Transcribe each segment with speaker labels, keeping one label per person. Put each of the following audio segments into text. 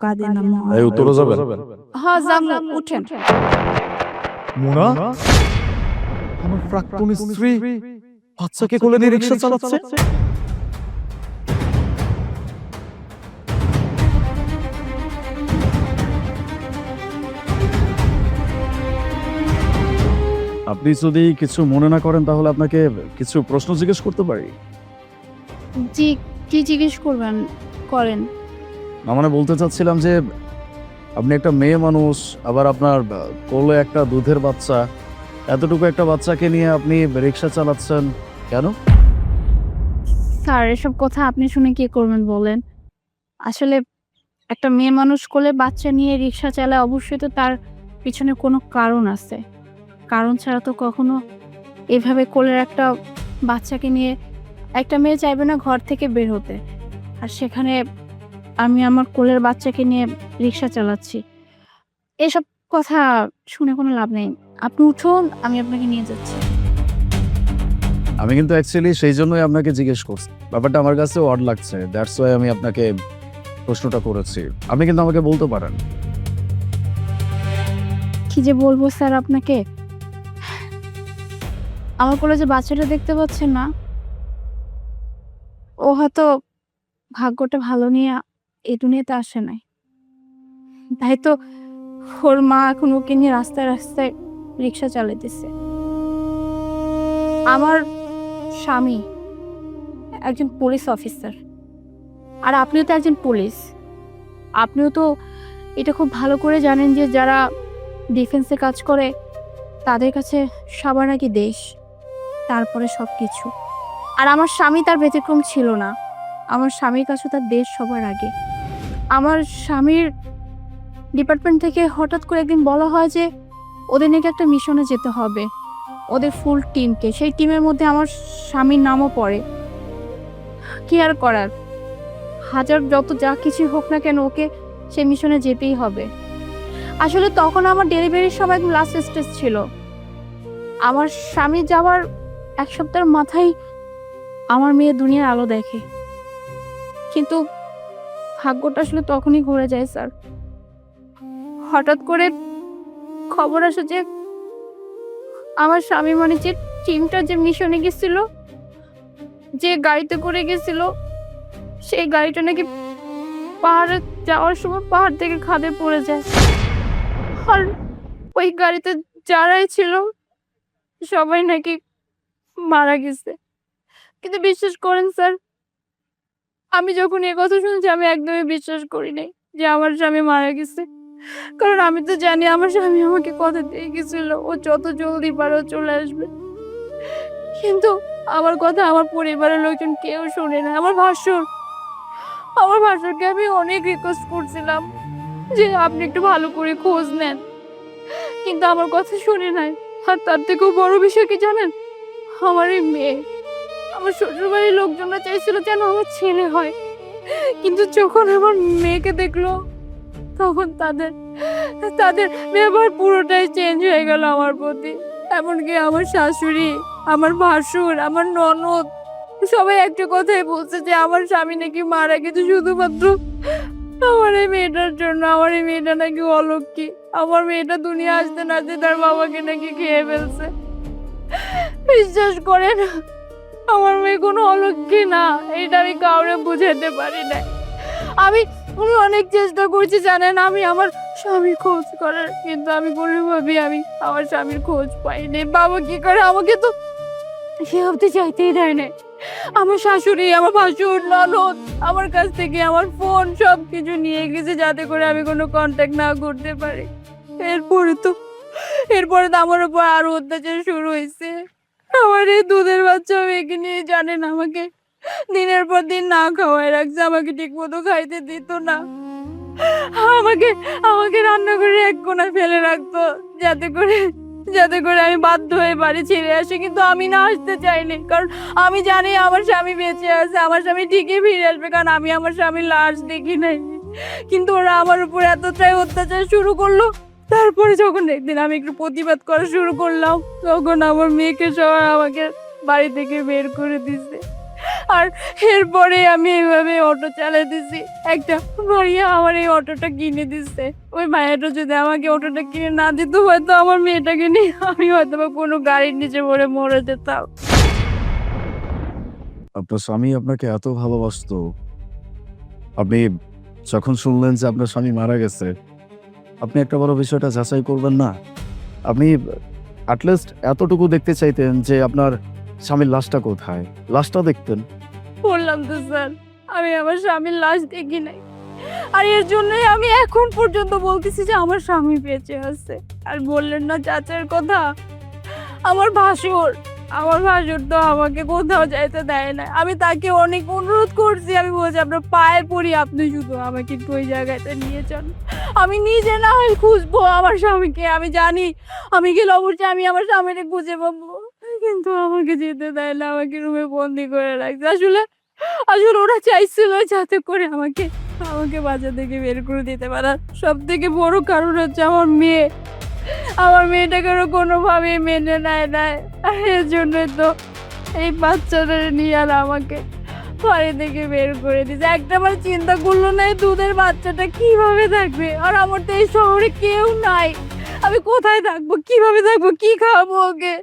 Speaker 1: কাঁদে না মা।
Speaker 2: এই উত্তরে যাবেন?
Speaker 1: হ্যাঁ যাবো, উঠেন।
Speaker 2: মোনা, আমার প্রাক্তন স্ত্রী বাচ্চাকে কোলে নিয়ে রিক্সা চালাচ্ছে। আপনি যদি কিছু মনে না করেন তাহলে আপনাকে কিছু প্রশ্ন জিজ্ঞেস করতে পারি?
Speaker 1: জি, কি জিজ্ঞেস করবেন করেন।
Speaker 2: না মানে বলতে চাচ্ছিলাম যে আপনি একটা মেয়ে মানুষ, আবার আপনার কোলে একটা দুধের বাচ্চা, এতটুকু একটা বাচ্চাকে নিয়ে আপনি রিক্সা চালাচ্ছেন কেন?
Speaker 1: স্যার এসব কথা আপনি শুনে কি করবেন বলেন? আসলে একটা মেয়ে মানুষ কোলে বাচ্চা নিয়ে রিক্সা চালায়, অবশ্যই তো তার পিছনে কোনো কারণ আছে। কারণ ছাড়া তো কখনো এভাবে কোলের একটা বাচ্চাকে নিয়ে একটা মেয়ে চাইবে না ঘর থেকে বের হতে। আর সেখানে আমি আমার কোলের বাচ্চাকে নিয়ে রিক্সা চালাচ্ছি। এসব কথা শুনে কোনো লাভ নেই। আপনি উঠুন, আমি আপনাকে নিয়ে যাচ্ছি।
Speaker 2: আমি কিন্তু অ্যাকচুয়ালি সেই জন্যই আপনাকে জিজ্ঞেস করছি। ব্যাপারটা আমার কাছে অড লাগছে, দ্যাটস ওয়াই আমি আপনাকে প্রশ্নটা করেছি। আপনি কিন্তু আমাকে বলতে পারেন।
Speaker 1: কি যে বলবো স্যার আপনাকে, আমার কোলে যে বাচ্চাটা দেখতে পাচ্ছেন না, ও হয়তো ভাগ্যটা ভালো নিয়ে এই দুনিয়াতে আসে নাই। তাই তো ওর মা এখন ওকে নিয়ে রাস্তায় রাস্তায় রিক্সা চালাইতেছে। আমার স্বামী একজন পুলিশ অফিসার, আর আপনিও তো একজন পুলিশ। আপনিও তো এটা খুব ভালো করে জানেন যে যারা ডিফেন্সে কাজ করে তাদের কাছে সবার আগে দেশ, তারপরে সব কিছু। আর আমার স্বামী তার ব্যতিক্রম ছিল না। আমার স্বামীর কাছে তার দেশ সবার আগে। আমার স্বামীর ডিপার্টমেন্ট থেকে হঠাৎ করে একদিন বলা হয় যে ওদের নাকি একটা মিশনে যেতে হবে, ওদের ফুল টিমকে। সেই টিমের মধ্যে আমার স্বামীর নামও পড়ে। কি আর করার, হাজার যত যা কিছু হোক না কেন ওকে সেই মিশনে যেতেই হবে। আসলে তখন আমার ডেলিভারির সময় একদম লাস্ট স্টেজ ছিল। আমার স্বামী যাওয়ার এক সপ্তাহের মাথায় আমার মেয়ে দুনিয়ার আলো দেখে। কিন্তু ভাগ্যটা আসলে তখনই ঘুরে যায় স্যার। হঠাৎ করে খবর আসে যে আমার স্বামী মানে যে টিমটা যে মিশনে গেছিল, যে গাড়িতে করে গেছিল, সেই গাড়িটা নাকি পাহাড়ে যাওয়ার সময় পাহাড় থেকে খাদে পড়ে যায়। আর ওই গাড়িতে যারাই ছিল সবাই নাকি মারা গেছে। কিন্তু বিশ্বাস করেন স্যার, আমি যখন এই কথা শুনছি আমি একদমই বিশ্বাস করি নাই যে আমার স্বামী মারা গেছে। কারণ আমি তো জানি আমার স্বামী আমাকে কথা দিয়ে গেছিল ও যত জলদি পারে ও চলে আসবে। কিন্তু আমার কথা আমার পরিবারের লোকজন কেউ শুনে না। আমার ভাসুরকে আমি অনেক রিকোয়েস্ট করছিলাম যে আপনি একটু ভালো করে খোঁজ নেন, কিন্তু আমার কথা শুনে নাই। আর তার থেকেও বড় বিষয় কি জানেন, আমার এই মেয়ে, আমার শ্বশুরবাড়ির লোকজনরা চাইছিল যেন আমার ছেলে হয়, কিন্তু যখন আমার মেয়েকে দেখলো তখন তাদের তাদের ব্যবহার পুরোটাই চেঞ্জ হয়ে গেল আমার প্রতি। এমনকি আমার শাশুড়ি, আমার ভাসুর, আমার ননদ সবাই একটা কথাই বলছে যে আমার স্বামী নাকি মারা গেছে শুধুমাত্র আমার এই মেয়েটার জন্য। আমার এই মেয়েটা নাকি অলক্ষী, আমার মেয়েটা দুনিয়া আসতে না আসতে তার বাবাকে নাকি খেয়ে ফেলছে। বিশ্বাস করেন, আমার মেয়ে কোনো অলক্ষী না, এটা আমি কাউরে বুঝাতে পারি না। আমি অনেক চেষ্টা করছি জানেন আমি আমার স্বামীর খোঁজ করার, কিন্তু আমি কোনোভাবেই আমি আমার স্বামীর খোঁজ পাইনি। বাবা কি করে আমাকে তো সে অব্দি চাইতেই দেয় না। আমার শাশুড়ি, আমার ভাসুর, ননদ আমার কাছ থেকে আমার ফোন সব কিছু নিয়ে গেছে যাতে করে আমি কোনো কন্ট্যাক্ট না করতে পারি। এরপরে তো আমার উপর আরো অত্যাচার শুরু হয়েছে। আমার এই দুধের বাচ্চা মেয়েকে নিয়ে জানেন আমাকে দিনের পর দিন না খাওয়ায় রাখছে, আমাকে ঠিক মতো খাইতে দিত না। আমাকে আমাকে রান্না করে এক কোণায় ফেলে রাখতো যাতে করে আমি বাধ্য হয়ে বাড়ি ছেড়ে আসি। কিন্তু আমি না আসতে চাইনি, কারণ আমি জানি আমার স্বামী বেঁচে আছে, আমার স্বামী ঠিকই ফিরে আসবে, কারণ আমি আমার স্বামীর লাশ দেখি নাই। কিন্তু ওরা আমার উপর এতটাই অত্যাচার শুরু করলো। তারপরে যখন একদিন আমি একটু প্রতিবাদ করা শুরু করলাম, তখন আমার মেয়েকে সবাই আমাকে বাড়ি থেকে বের করে দিছে। আর এরপরে আমি এইভাবে অটো চালাই দিছি। একটা ভাইয়া আমার এই অটোটা কিনে দিচ্ছে। ওই ভাইয়াটা যদি আমাকে অটোটা কিনে না দিত, হয়তো আমার মেয়েটাকে নিয়ে আমি হয়তো বা কোনো গাড়ির নিচে পড়ে মরে যেতাম।
Speaker 2: আপনার স্বামী আপনাকে এত ভালোবাসতো, আপনি যখন শুনলেন যে আপনার স্বামী মারা গেছে, আপনি একটা বড় বিষয়টা যাচাই করবেন না? আপনি অ্যাটলিস্ট এতটুকু দেখতে চাইতেন যে আপনার স্বামীর লাশটা কোথায়, লাশটা দেখতেন।
Speaker 1: বললাম তো স্যার, আমি আমার স্বামীর লাশ দেখি নাই। আর এর জন্যই আমি এখন পর্যন্ত বলতেছি যে আমার স্বামী বেঁচে আছে। আর বললেন না চাচার কথা, আমার ভাসুর তো আমাকে কোথাও যাইতে দেয় না। আমি তাকে অনেক অনুরোধ করছি, আমি বলছি আপনার পায়ে পড়ি, আপনি শুধু আমাকে একটু ওই জায়গাতে নিয়ে যান। আমি নিজে না হয় খুঁজবো আমার স্বামীকে, আমি জানি আমি গেলে অবশ্যই আমি আমার স্বামীকে খুঁজে পাবো, কিন্তু আমাকে যেতে দেয় না, আমাকে রুমে বন্দি করে রাখছে। আসলে আসলে ওরা চাইছিল যাতে করে আমাকে আমাকে বাজার থেকে বের করে দিতে পারে। সব থেকে বড় কারণ হচ্ছে আমার মেয়েটাকে ওরা কোনোভাবেই মেনে নেয় নাই। আর এর জন্যই তো এই বাচ্চাটা নিয়ে আর আমাকে বাড়ি থেকে বের করে দিয়েছে। একটা বার চিন্তা করলো না এই দুধের বাচ্চাটা কিভাবে থাকবে। আর আমার তো এই শহরে কেউ নাই, আমি কোথায় থাকবো, কিভাবে থাকবো, কি খাওয়াবো ওকে?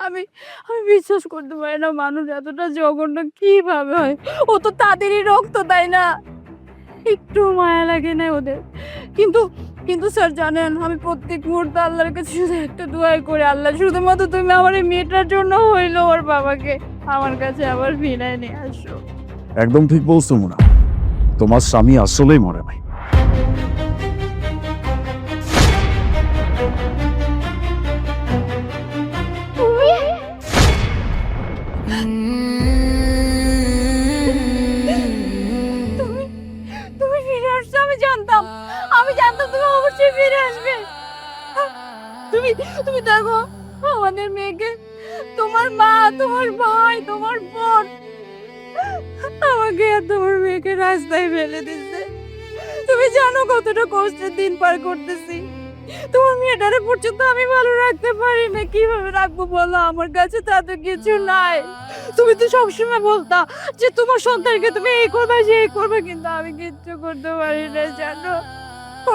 Speaker 1: আমি আমি বিশ্বাস করতে পারি না মানুষ এতটা জঘন্য কিভাবে হয়। ও তো তাদেরই রক্ত, তাই না? একটু মায়া লাগে না ওদের? কিন্তু কিন্তু স্যার জানেন, আমি প্রত্যেক মুহূর্তে আল্লাহর কাছে শুধু একটা দোয়াই করি, আল্লাহ শুধুমাত্র তুমি আমার এই মেয়েটার জন্য হইলো ওর বাবাকে আমার কাছে আবার ফিরায় নিয়ে আসো।
Speaker 2: একদম ঠিক বলছো মোনা, তোমার স্বামী আসলেই মরে নাই।
Speaker 1: তুমি তুমি তুমি ফিরে আসছো, আমি জানতাম তুমি অবশ্যই ফিরে আসবে। তুমি তুমি দেখো আমাদের মেয়েকে, তোমার মা, তোমার ভাই, তোমার বোন আমাকে আর তোমার মেয়েকে রাস্তায় ফেলে দিচ্ছে। তুমি জানো কতটা কষ্টের দিন পার করতেছি। তোমার মেয়েটারে পর্যন্ত আমি ভালো রাখতে পারি না, কিভাবে রাখবো বলো? আমার কাছে তা তো কিছু নাই। তুমি তো সবসময় বলতা যে তোমার সন্তানকে তুমি এই করবে সেই করবে, কিন্তু আমি কিচ্ছু করতে পারি না জানো।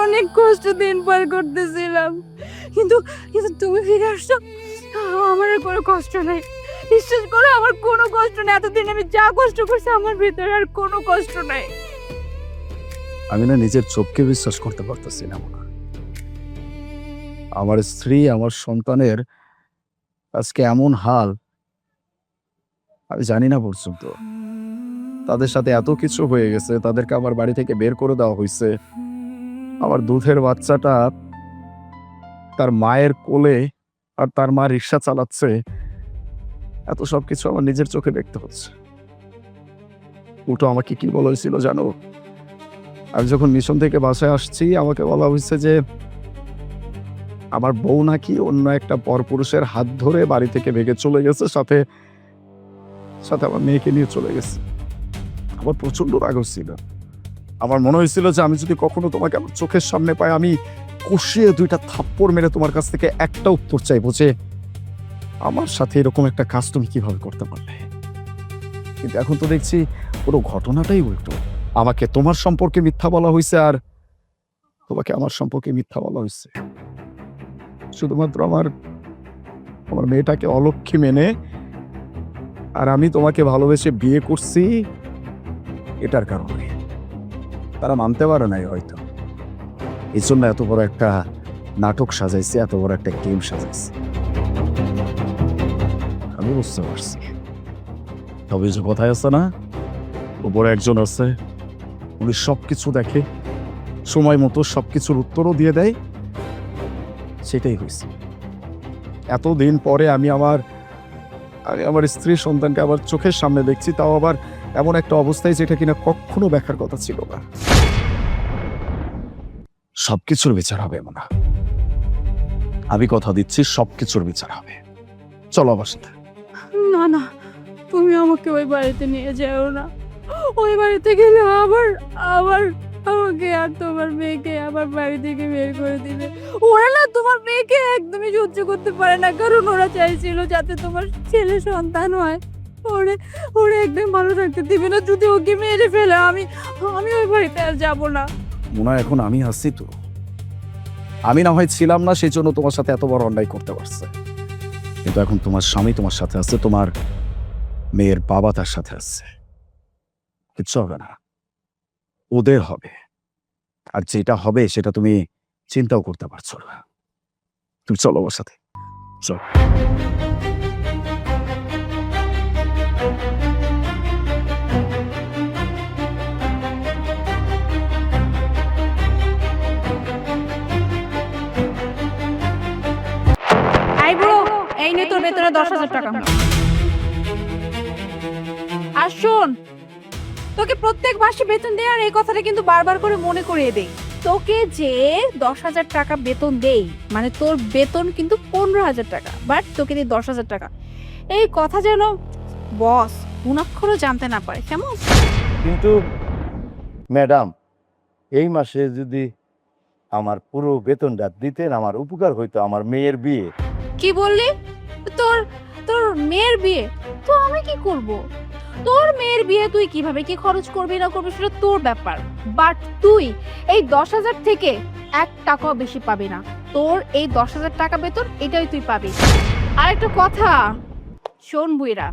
Speaker 1: অনেক কষ্ট দিন পার করতেছিলাম, কিন্তু কিন্তু তুমি ফিরে আসছো, আমার আর কোনো কষ্ট নাই। বিশ্বাস করো, আমার কোনো কষ্ট নেই। এতদিন আমি যা কষ্ট করছি আমার ভিতরে আর কোনো কষ্ট নাই।
Speaker 2: আমি না নিজের চোখকে বিশ্বাস করতে পারতেছি না মোনা। আমার স্ত্রী, আমার সন্তানের আজকে এমন হাল, আমি জানি না পর্যন্ত। তাদের সাথে এত কিছু হয়ে গেছে, তাদেরকে আমার বাড়ি থেকে বের করে দেওয়া হয়েছে। আমার দুধের বাচ্চাটা তার মায়ের কোলে, আর তার মা রিক্সা চালাচ্ছে। এত সবকিছু আমার নিজের চোখে দেখতে হচ্ছে। উল্টো আমাকে কি বলা হয়েছিল জানো? আমি যখন মিশন থেকে বাসায় আসছি, আমাকে বলা হয়েছে যে আমার বউ নাকি অন্য একটা পরপুরুষের হাত ধরে বাড়ি থেকে ভেগে চলে গেছে, সাথে সাথে আমার মেয়েকে নিয়ে চলে গেছে। আমার প্রচন্ড রাগ হচ্ছিল। আমার মনে হয়েছিল যে আমি যদি কখনো তোমাকে আমার চোখের সামনে পাই, আমি কষিয়ে দুইটা থাপ্পড় মেরে তোমার কাছ থেকে একটা উত্তর চাইবো যে আমার সাথে এরকম একটা কাজ তুমি কিভাবে করতে পারলে। কিন্তু এখন তো দেখছি পুরো ঘটনাটাই উল্টো। আমাকে তোমার সম্পর্কে মিথ্যা বলা হয়েছে, আর তোমাকে আমার সম্পর্কে মিথ্যা বলা হয়েছে শুধুমাত্র আমার আমার মেয়েটাকে অলক্ষী মেনে। আর আমি তোমাকে ভালোবেসে বিয়ে করছি এটার কারণে তারা মানতে পারে নাই হয়তো, এই জন্য এত বড় একটা নাটক সাজাইছে, এত বড় একটা গেম সাজাইছে। আমি বুঝতে পারছি। তবে যে কথায় আছে না, উপরে একজন আছে, উনি সবকিছু দেখে, সময় মতো সবকিছুর উত্তরও দিয়ে দেয়। সেটাই হয়েছে। এতদিন পরে আমি আমার স্ত্রী সন্তানকে আবার চোখের সামনে দেখছি, তাও আবার এমন একটা অবস্থায় যেটা কিনা কখনো দেখার কথা ছিল না। সবকিছুর বিচার হবে মোনা, আমি কথা দিচ্ছি, সবকিছুর বিচার হবে। চলো আমার সাথে।
Speaker 1: না না, তুমি আমাকে ওই বাড়িতে নিয়ে যাও না। ওই বাড়িতে গেলে আবার আবার আমাকে আর তোমার মেয়েকে আবার বাড়ি থেকে বের করে দিবে। ওরা না তোমার মেয়েকে একদমই সহ্য করতে পারে না, কারণ ওরা চাইছিল যাতে তোমার ছেলে সন্তান হয়। ওরে ওরে একদম ভালো থাকতে দিবে না, যদি ওকে মেরে ফেলে আমি আমি ওই বাড়িতে আর যাবো না।
Speaker 2: মনে হয় এখন আমি আসছি তো, আমি না হয় ছিলাম না সেই জন্য তোমার সাথে এত বড় অন্যায় করতে পারছে, কিন্তু এখন তোমার স্বামী তোমার সাথে আছে, তোমার মেয়ের বাবা তার সাথে আছে, কিচ্ছু হবে না, ওদের হবে। আর যেটা হবে সেটা তুমি চিন্তাও করতে পারছো না। তুমি চলো আমার সাথে, চলো।
Speaker 1: আই ব্রো, এই নে তোর বেতনে 10,000 টাকা। আর শোন, তোকে প্রত্যেক মাসে বেতন দেয়, আর এই কথাটা কিন্তু বারবার করে মনে করিয়ে দেই, তোকে যে 10,000 টাকা বেতন দেই মানে তোর বেতন কিন্তু 15,000 টাকা, বাট তোকে দিই 10,000 টাকা। এই কথা যেন বস গুণাক্ষরও জানতে না পারে, কেমন?
Speaker 3: কিন্তু ম্যাডাম, এই মাসে যদি আমার পুরো বেতনটা দিতেন আমার উপকার হইতো, আমার মেয়ের বিয়ে।
Speaker 1: কি বললি? তোর তোর মেয়ের বিয়ে? তো আমি কি করব? তোর মেয়ের বিয়ে তুই কিভাবে কি খরচ করবি না করবি সেটা তোর ব্যাপার, বাট তুই এই 10,000 থেকে 1 টাকাও বেশি পাবি না। তোর এই 10,000 টাকা বেতন এটাই তুই পাবি। আর একটা কথা শোন বুইরা,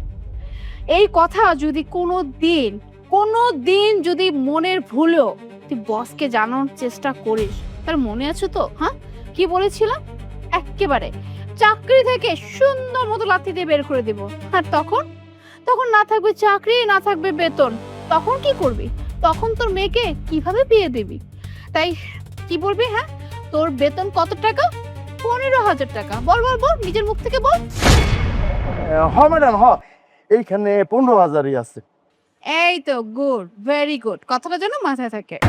Speaker 1: এই কথা যদি কোনো দিন যদি মনের ভুলেও তুই বসকে জানানোর চেষ্টা করিস, তার মনে আছে তো? হ্যাঁ, কি বলেছিলাম? একেবারে চাকরি থেকে সুন্দর মতো লাথি দিয়ে বের করে দেব। আর তখন তখন না থাকবে চাকরি, না থাকবে বেতন, তখন কি করবি? তখন তোর মেয়েকে কিভাবে বিয়ে দিবি? তাই কি বলবি? হ্যাঁ, তোর বেতন কত টাকা? 15,000 টাকা। বল বল বল, নিজের মুখ থেকে বল।
Speaker 3: হ ম্যাডাম, হ, এইখানে 15,000ই আছে।
Speaker 1: এই তো, গুড, ভেরি গুড, কথাটা যেন মাথায় থাকে।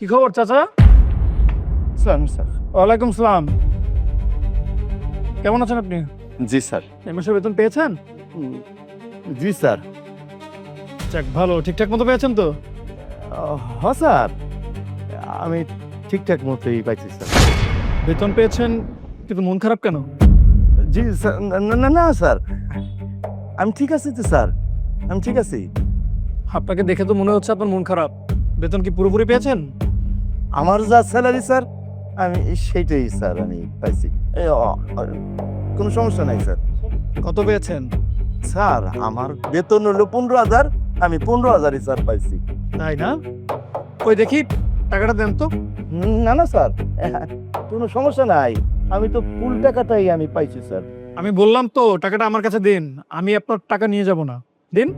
Speaker 4: কি খবর চাচা?
Speaker 3: Sir, sir.
Speaker 4: ওয়ালাইকুম সালাম। কেমন আছেন আপনি?
Speaker 3: জি স্যার।
Speaker 4: এই মাসে বেতন পেয়েছেন?
Speaker 3: জি স্যার।
Speaker 4: যাক ভালো, ঠিকঠাক মতো পেয়েছেন তো?
Speaker 3: হ স্যার, আমি ঠিকঠাক মতোই পাইছি স্যার।
Speaker 4: বেতন পেয়েছেন কিন্তু মন খারাপ কেন?
Speaker 3: জি স্যার, না না না স্যার, আমি ঠিক আছি তো স্যার, আমি ঠিক আছি।
Speaker 4: আপনাকে দেখে তো মনে হচ্ছে আপনার মন খারাপ। বেতন কি পুরোপুরি পেয়েছেন?
Speaker 3: আমার যা স্যালারি স্যার, আমি সেইটাই স্যার আমি পাইছি। কোনো সমস্যা নাই স্যার।
Speaker 4: কত পেয়েছেন?
Speaker 3: স্যার আমার বেতন হলো 15,000, আমি 15,000ই স্যার পাইছি।
Speaker 4: তাই না? ওই দেখি টাকাটা দেন তো।
Speaker 3: না না স্যার, কোনো সমস্যা নাই, আমি তো ফুল টাকাটাই আমি পাইছি স্যার।
Speaker 4: আমি বললাম তো টাকাটা আমার কাছে দিন, আমি আপনার টাকা নিয়ে যাব না। দিন।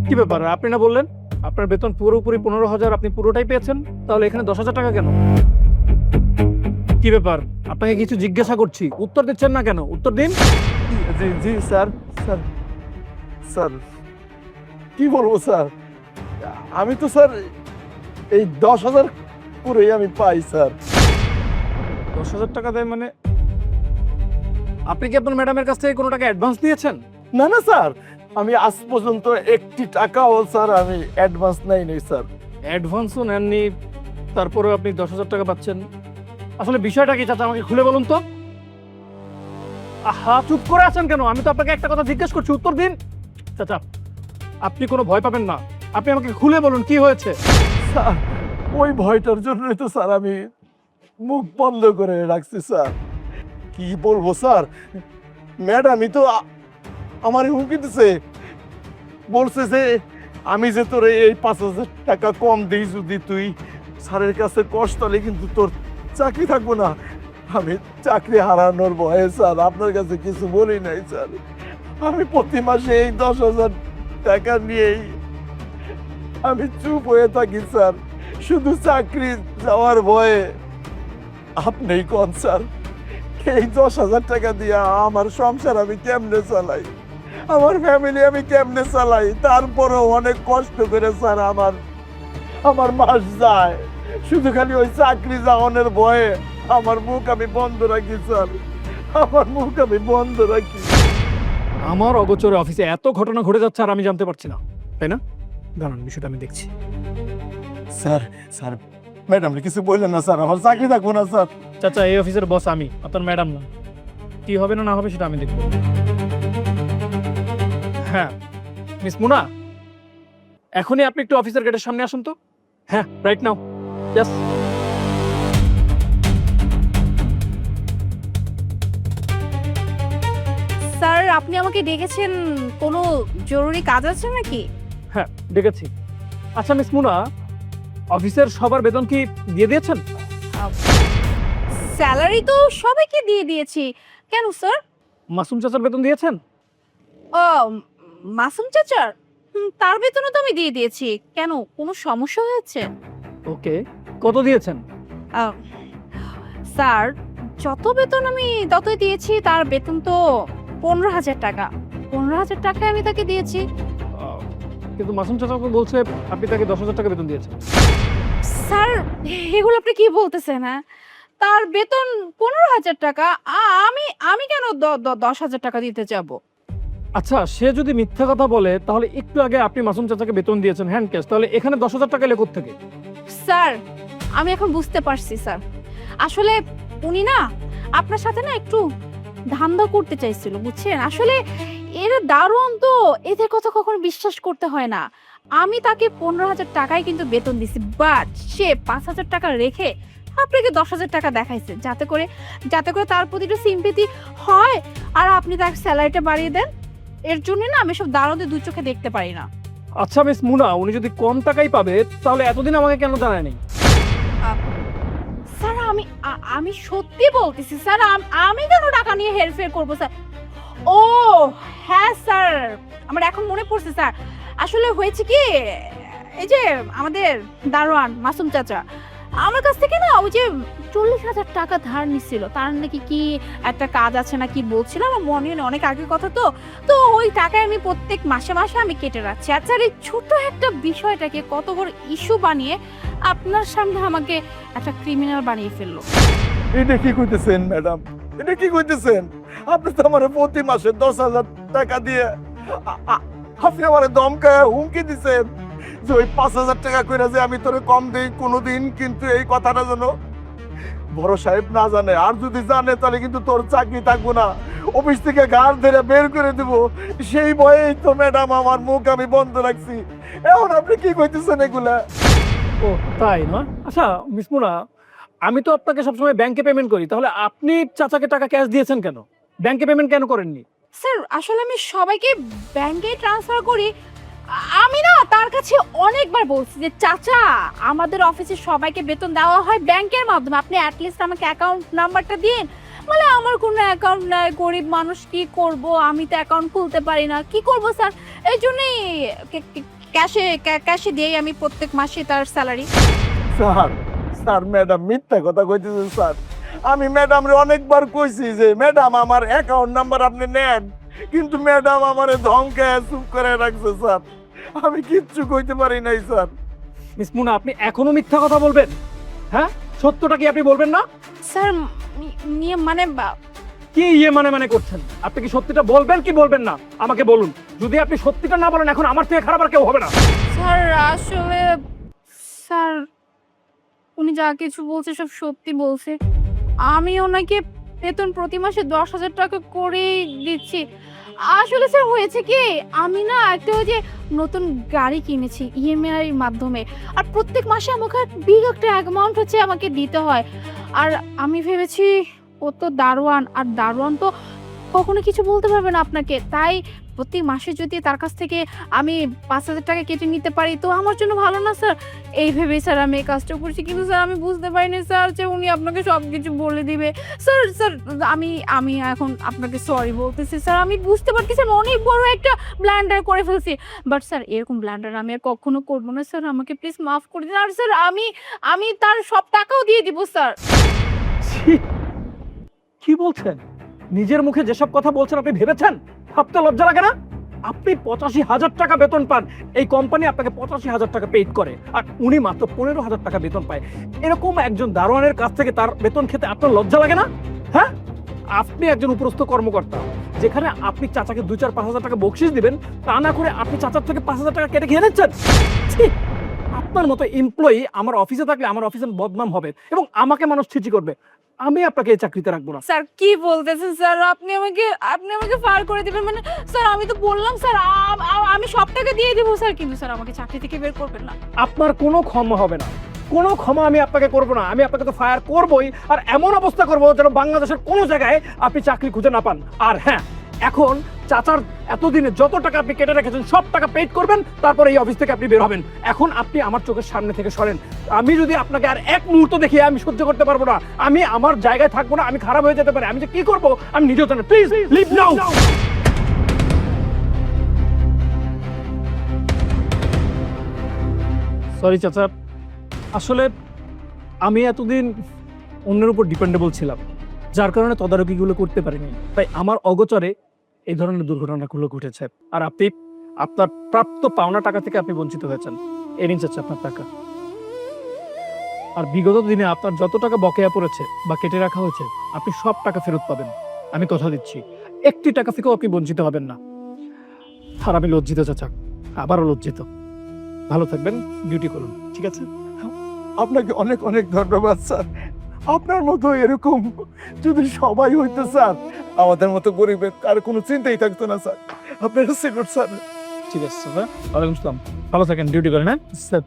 Speaker 4: কি ব্যাপার, আপনি না বললেন আপনার বেতন পুরোপুরি 15,000, আপনি পুরোটাই পেয়েছেন, তাহলে এখানে 10,000 টাকা কেন? কি ব্যাপার, আপনাকে কিছু জিজ্ঞাসা করছি, উত্তর দিচ্ছেন না কেন? উত্তর দিন।
Speaker 3: জি জি স্যার, স্যার স্যার কি বলবো স্যার, আমি তো স্যার এই 10,000 পুরোই আমি পাই স্যার।
Speaker 4: 10,000 টাকা দেয় মানে? আপনি কি আপনার ম্যাডামের কাছ থেকে কোনো টাকা অ্যাডভান্স নিয়েছেন?
Speaker 3: না না স্যার, আমি আজ পর্যন্ত একটি টাকাও স্যার আমি অ্যাডভান্স নাই স্যার।
Speaker 4: অ্যাডভান্সও নেননি, তারপরে আপনি 10,000 টাকা পাচ্ছেন। আসলে বিষয়টা কি চাচা, আমাকে খুলে বলুন তো। আহা, চুপ করে আছেন কেন? আমি তো আপনাকে একটা কথা জিজ্ঞেস করছি, উত্তর দিন। চাচা, আপনি কোনো ভয় পাবেন না, আপনি আমাকে খুলে বলুন কি হয়েছে।
Speaker 3: স্যার ওই ভয়টার জন্যই তো স্যার আমি মুখ বন্ধ করে রাখছি স্যার। কি বলবো স্যার, ম্যাডামই তো আমার হুমকি দিছে, বলছে যে আমি যে তোর এই 5,000 টাকা কম দিই, যদি তুই স্যারের কাছে কষ্ট তাহলে কিন্তু তোর চাকরি থাকবো না। আমি চাকরি হারানোর ভয়ে স্যার আপনার কাছে কিছু বলি নাই স্যার। আমি প্রতি মাসে এই 10,000 টাকা নিয়েই আমি চুপ হয়ে থাকি স্যার, শুধু চাকরি যাওয়ার ভয়ে। আপনি কোন স্যার, এই 10,000 টাকা দিয়ে আমার সংসার আমি কেমনে চালাই, আমার ফ্যামিলি আমি কেমনে চালাই? তারপরেও অনেক কষ্ট করে স্যার আমার মাস যায়, শুধু খালি ওই চাকরি যাওয়ানোর ভয়ে আমার মুখ আমি বন্ধ রাখি স্যার, আমার মুখ আমি বন্ধ রাখি।
Speaker 4: আমার অগোচরে অফিসে এত ঘটনা ঘটে যাচ্ছে আর আমি জানতে পারছি না, তাই না? দাঁড়ান, বিষয়টা আমি দেখছি।
Speaker 3: স্যার স্যার ম্যাডাম কিছু বললেন না স্যার, আমার চাকরি থাকবো না স্যার।
Speaker 4: চাচা, এই অফিসের বস আমি, আপনার ম্যাডাম না। কি হবে না না হবে সেটা আমি দেখব। হ্যাঁ মিস মুনা, এখনই আপনি একটু অফিসের গেটের সামনে আসুন তো। হ্যাঁ, রাইট নাও। ইয়েস।
Speaker 1: স্যার আপনি আমাকে ডেকেছেন, কোনো জরুরি কাজ আছে নাকি?
Speaker 4: হ্যাঁ, ডেকেছি। আচ্ছা মিস মুনা, অফিসের সবার বেতন কি দিয়ে দিয়েছেন?
Speaker 1: স্যালারি তো সবাইকে দিয়ে দিয়েছি। কেন স্যার?
Speaker 4: মাসুম চাচার বেতন দিয়েছেন?
Speaker 1: ও, মাসুম চাচার? তার বেতনও তো আমি দিয়ে দিয়েছি। কেন, কোনো সমস্যা হয়েছে?
Speaker 4: ওকে, কত দিয়েছেন?
Speaker 1: আহ, স্যার যত বেতন আমি ততই দিয়েছি। তার বেতন তো 15,000 টাকা। 15,000 টাকা আমি তাকে দিয়েছি।
Speaker 4: কিন্তু মাসুম চাচা তো বলছে আপনি তাকে 10,000 টাকা বেতন দিয়েছেন।
Speaker 1: স্যার এগুলো আপনি কি বলতেছেন? হ্যাঁ, তার বেতন 15,000 টাকা। আমি আমি কেন 10,000 টাকা দিতে যাব?
Speaker 4: আচ্ছা, সে যদি মিথ্যা কথা বলে তাহলে একটু আগে আপনি মাসুম চাচাকে বেতন দিয়েছেন হ্যান্ড ক্যাশ, তাহলে এখানে 10,000 টাকা এলো কোত্থেকে?
Speaker 1: স্যার আমি এখন বুঝতে পারছি স্যার, আসলে উনি না আপনার সাথে না একটু ধান্দা করতে চাইছিল, বুঝছেন? আসলে এরা দারুণ তো, এদের কথা কখনো বিশ্বাস করতে হয় না। আমি তাকে 15,000 টাকায় কিন্তু বেতন দিছি, বাট সে 5,000 টাকা রেখে আপনাকে 10,000 টাকা দেখাইছে, যাতে করে তার প্রতি একটু সিম্পেথি হয় আর আপনি তার স্যালারিটা বাড়িয়ে দেন। এর জন্য না আমি সব দারুণদের দুই চোখে দেখতে পারি না।
Speaker 4: আচ্ছা মিস মুনা, উনি যদি কম টাকাই পাবে তাহলে এতদিন আমাকে কেন জানায়নি?
Speaker 1: স্যার আমি সত্যি বলতেছি স্যার, আমি কেন টাকা নিয়ে হেরফের করবো স্যার? ও হ্যাঁ স্যার, আমার এখন মনে পড়ছে স্যার। আসলে হয়েছে কি, এই যে আমাদের দারোয়ান মাসুম চাচা আমার কাছ থেকে না ওই যে 40,000 টাকা ধার নিছিল। তার নাকি কি একটা কাজ আছে না কি বলছিল, আমার মনে নেই, অনেক আগের কথা তো। তো ওই টাকায় আমি প্রত্যেক মাসে মাসে আমি কেটে রাখছি। আচ্ছা এই ছোট একটা বিষয়টাকে কত বড় ইস্যু বানিয়ে আপনার সামনে আমাকে একটা ক্রিমিনাল বানিয়ে ফেললো।
Speaker 3: এটা কি কইতেছেন ম্যাডাম, এটা কি কইতেছেন? আপনি তো আমার প্রতি মাসে 10,000 টাকা দিয়ে আপনি আমার দমকায় হুমকি দিছেন যে ওই 5,000 টাকা করে যে আমি তোরে কম দেই কোনোদিন, কিন্তু এই কথাটা যেন বড় সাহেব না জানে। আর যদি জানে তাহলে কিন্তু তোর চাকরি থাকবো না, অফিস থেকে ঘাড় ধরে বের করে দিব। সেই ভয়েই তো ম্যাডাম আমার মুখ আমি বন্ধ রাখছি। এখন আপনি কি কইতেছেন এগুলা?
Speaker 4: ও তাই না? আচ্ছা মিস মুনা, আমি তো আপনাকে সবসময় ব্যাংকে পেমেন্ট করি, তাহলে আপনি চাচাকে টাকা ক্যাশ দিয়েছেন কেন? ব্যাংকে পেমেন্ট কেন করেননি?
Speaker 1: স্যার আসলে আমি সবাইকে ব্যাংকে ট্রান্সফার করি। আমি না তার কাছে অনেকবার বলছি যে চাচা আমাদের অফিসে সবাইকে বেতন দেওয়া হয় ব্যাংকের মাধ্যমে, আপনি অ্যাটলিস্ট আমাকে অ্যাকাউন্ট নাম্বারটা দিন। বলে আমার কোনো অ্যাকাউন্ট নাই, গরিব মানুষ কি করব, আমি তো অ্যাকাউন্ট খুলতে পারি না, কি করব স্যার? এই জন্যই ক্যাশে দিয়েই আমি প্রত্যেক মাসে তার স্যালারি।
Speaker 3: স্যার স্যার ম্যাডাম মিথ্যা কথা কইতেছেন স্যার। আমি ম্যাডামরে অনেকবার কইছি যে ম্যাডাম আমার অ্যাকাউন্ট নাম্বার আপনি নেন, কিন্তু ম্যাডাম আমারে ধমকায় চুপ করে রাখছে স্যার। আমি কিচ্ছু কইতে পারি নাই স্যার।
Speaker 4: মিস মুনা, আপনি এখনো মিথ্যা কথা বলবেন? হ্যাঁ, সত্যটা কি আপনি বলবেন না?
Speaker 1: স্যার নিয়ে মানে
Speaker 4: কি ইয়ে মানে করছেন? আপনি কি সত্যিটা বলবেন কি বলবেন না আমাকে বলুন। যদি আপনি সত্যিটা না বলেন এখন আমার থেকে খারাপ আর কেউ হবে না।
Speaker 1: স্যার আসলে স্যার উনি যা কিছু বলছে সব সত্যি বলছে। আমি ওনাকে বেতন প্রতি মাসে 10,000 টাকা করেই দিচ্ছি। আসলে স্যার হয়েছে কি, আমি না একটা ওই যে নতুন গাড়ি কিনেছি ইএমআই এর মাধ্যমে, আর প্রত্যেক মাসে আমাকে বিগ একটা অ্যামাউন্ট হচ্ছে আমাকে দিতে হয়। আর আমি ভেবেছি ও তো দারোয়ান, আর দারোয়ান তো কখনো কিছু বলতে পারবে না আপনাকে, তাই প্রতি মাসে যদি তার কাছ থেকে আমি 5,000 টাকা কেটে নিতে পারি তো আমার জন্য ভালো না স্যার? এই ভেবেই স্যার আমি এই কাজটা করছি, কিন্তু স্যার আমি বুঝতে পারিনি স্যার যে উনি আপনাকে সব কিছু বলে দিবে। স্যার স্যার আমি এখন আপনাকে সরি বলতেছি স্যার, আমি বুঝতে পারতেছি আমি অনেক বড় একটা ব্লান্ডার করে ফেলছি, বাট স্যার এরকম ব্লান্ডার আমি আর কখনো করবো না স্যার, আমাকে প্লিজ মাফ করে দিন। আর স্যার আমি তার সব টাকাও দিয়ে দিব স্যার।
Speaker 4: ছি! কি বলছেন? নিজের মুখে যেসব কথা বলছেন আপনি ভেবেছেন? ভাবতে লজ্জা লাগে না? আপনি 85,000 টাকা বেতন পান, এই কোম্পানি আপনাকে 85,000 টাকা পেইড করে, আর উনি মাত্র 15,000 টাকা বেতন পায়। এরকম একজন দারোয়ানের কাছ থেকে তার বেতন খেতে আপনার লজ্জা লাগে না? হ্যাঁ, আপনি একজন উপরস্থ কর্মকর্তা, যেখানে আপনি চাচাকে 2-4-5,000 টাকা বকশিস দিবেন, তা না করে আপনি চাচার থেকে 5,000 টাকা কেটে খেয়ে নিচ্ছেন। ছি! আপনার মতো এমপ্লয়ি আমার অফিসে থাকলে আমার অফিসের বদনাম হবে এবং আমাকে মানুষ ছিচি করবে। আমি আপনাকে এই চাকরিতে রাখবো না।
Speaker 1: স্যার কি বলতেছেন স্যার? আপনি আমাকে ফার করে দিবেন মানে? স্যার আমি তো বললাম স্যার আমি সব টাকা দিয়ে দিব স্যার, কিন্তু স্যার আমাকে চাকরি থেকে বের করবেন না।
Speaker 4: আপনার কোনো ক্ষমা হবে না, কোনো ক্ষমা আমি আপনাকে করবো না। আমি আপনাকে তো ফায়ার করবোই, আর এমন অবস্থা করবো যেন বাংলাদেশের কোনো জায়গায় আপনি চাকরি খুঁজে না পান। আর হ্যাঁ, এখন চাচার এতদিনে যত টাকা আপনি কেটে রেখেছেন সব টাকা পেইড করবেন, তারপর এই অফিস থেকে আপনি বের হবেন। এখন আপনি আমার চোখের সামনে থেকে সরেন। আমি যদি আপনাকে আর এক মুহূর্ত দেখি আমি সহ্য করতে পারবো না, আমি আমার জায়গায় থাকবো না, আমি খারাপ হয়ে যেতে পারি। আমি যে কি করবো আমি নিজেও জানি। Please leave now. সরি চাচা, আসলে আমি এতদিন অন্যের উপর ডিপেন্ডেবল ছিলাম, যার কারণে তদারকিগুলো করতে পারিনি। তাই আমার অগোচরে এই ধরনের দুর্ঘটনাগুলো ঘটেছে। আর আপনি আপনার প্রাপ্ত পাওনা টাকা থেকে আপনি বঞ্চিত হয়েছেন। এই নিন চাচা আপনার টাকা। আর বিগত দিনে আপনার যত টাকা বকেয়া পড়েছে বা কেটে রাখা হয়েছে, আপনি সব টাকা ফেরত পাবেন। আমি কথা দিচ্ছি, একটি টাকা থেকেও আপনি বঞ্চিত হবেন না। আর আমি লজ্জিত চাচা, আবারও লজ্জিত। ভালো থাকবেন, ডিউটি করুন, ঠিক আছে?
Speaker 3: আপনাকে অনেক অনেক ধন্যবাদ স্যার। আপনার মতো এরকম যদি সবাই হইতো স্যার, আমাদের মতো গরিবের আর কোনো চিন্তাই থাকতো না স্যার। আপনারা সিনিয়র স্যার।
Speaker 4: ঠিক আছে স্যার। ওয়ালাইকুম আসসালাম। ভালো থাকেন, ডিউটি করেন। হ্যাঁ
Speaker 3: স্যার